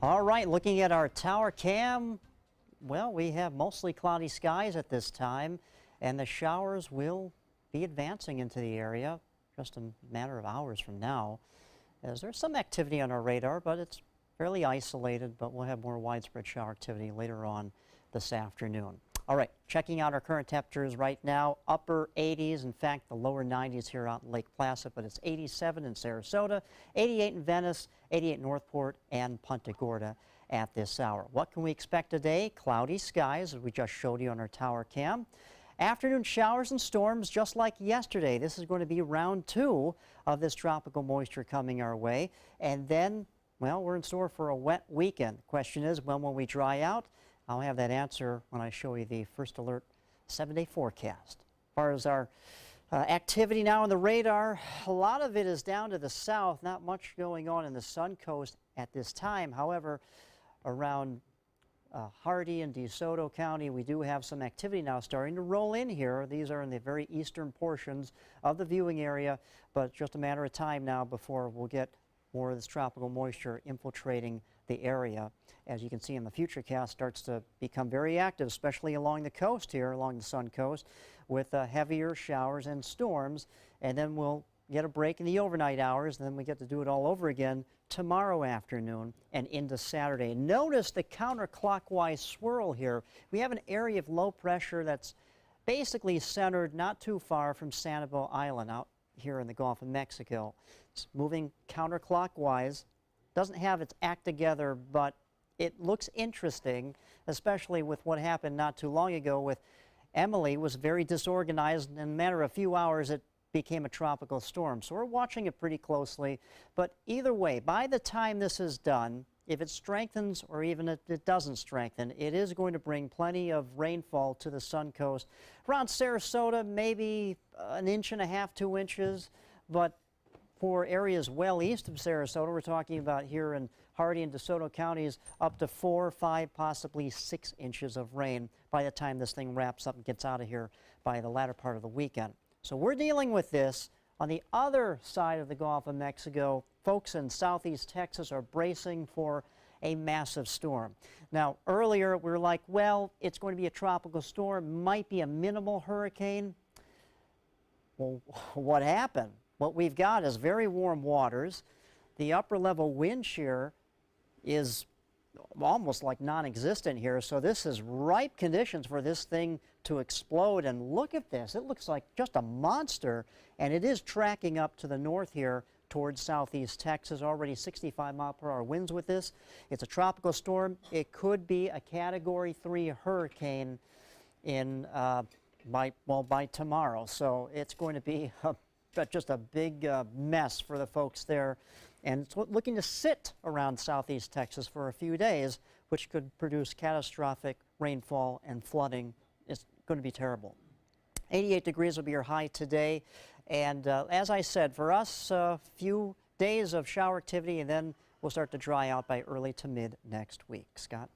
All right, looking at our tower cam, well, we have mostly cloudy skies at this time, and the showers will be advancing into the area just a matter of hours from now, as there's some activity on our radar, but it's fairly isolated, but we'll have more widespread shower activity later on this afternoon. All right, checking out our current temperatures right now, upper 80s, in fact, the lower 90s here out in Lake Placid, but it's 87 in Sarasota, 88 in Venice, 88 in Northport, and Punta Gorda at this hour. What can we expect today? Cloudy skies, as we just showed you on our tower cam. Afternoon showers and storms just like yesterday. This is going to be round 2 of this tropical moisture coming our way. And then, well, we're in store for a wet weekend. The question is, when will we dry out? I'll have that answer when I show you the First Alert 7-day forecast. As far as our activity now on the radar, a lot of it is down to the south. Not much going on in the Sun Coast at this time. However, around Hardee and DeSoto County, we do have some activity now starting to roll in here. These are in the very eastern portions of the viewing area, but just a matter of time now before we'll get more of this tropical moisture infiltrating the area. As you can see in the Futurecast, starts to become very active, especially along the coast here, along the Sun Coast, with heavier showers and storms. And then we'll get a break in the overnight hours, and then we get to do it all over again tomorrow afternoon and into Saturday. Notice the counterclockwise swirl here. We have an area of low pressure that's basically centered not too far from Sanibel Island out here in the Gulf of Mexico. It's moving counterclockwise. Doesn't have its act together, but it looks interesting, especially with what happened not too long ago with Emily. Was very disorganized, and in a matter of a few hours it became a tropical storm. So we're watching it pretty closely, but either way, by the time this is done, if it strengthens or even if it doesn't strengthen, it is going to bring plenty of rainfall to the Sun Coast. Around Sarasota, maybe 1.5 inches, 2 inches, but for areas well east of Sarasota, we're talking about here in Hardee and DeSoto counties, up to 4, 5, possibly 6 inches of rain by the time this thing wraps up and gets out of here by the latter part of the weekend. So we're dealing with this. On the other side of the Gulf of Mexico, folks in southeast Texas are bracing for a massive storm. Now, earlier we were like, well, it's going to be a tropical storm, might be a minimal hurricane. Well, what happened? What we've got is very warm waters. The upper level wind shear is almost like non-existent here, so this is ripe conditions for this thing to explode. And look at this, it looks like just a monster, and it is tracking up to the north here towards southeast Texas. Already 65-mile-per-hour winds with this. It's a tropical storm. It could be a Category 3 hurricane in by tomorrow, so it's going to be just a big mess for the folks there. And it's looking to sit around southeast Texas for a few days, which could produce catastrophic rainfall and flooding. It's going to be terrible. 88 degrees will be our high today. And as I said, for us, a few days of shower activity, and then we'll start to dry out by early to mid next week. Scott?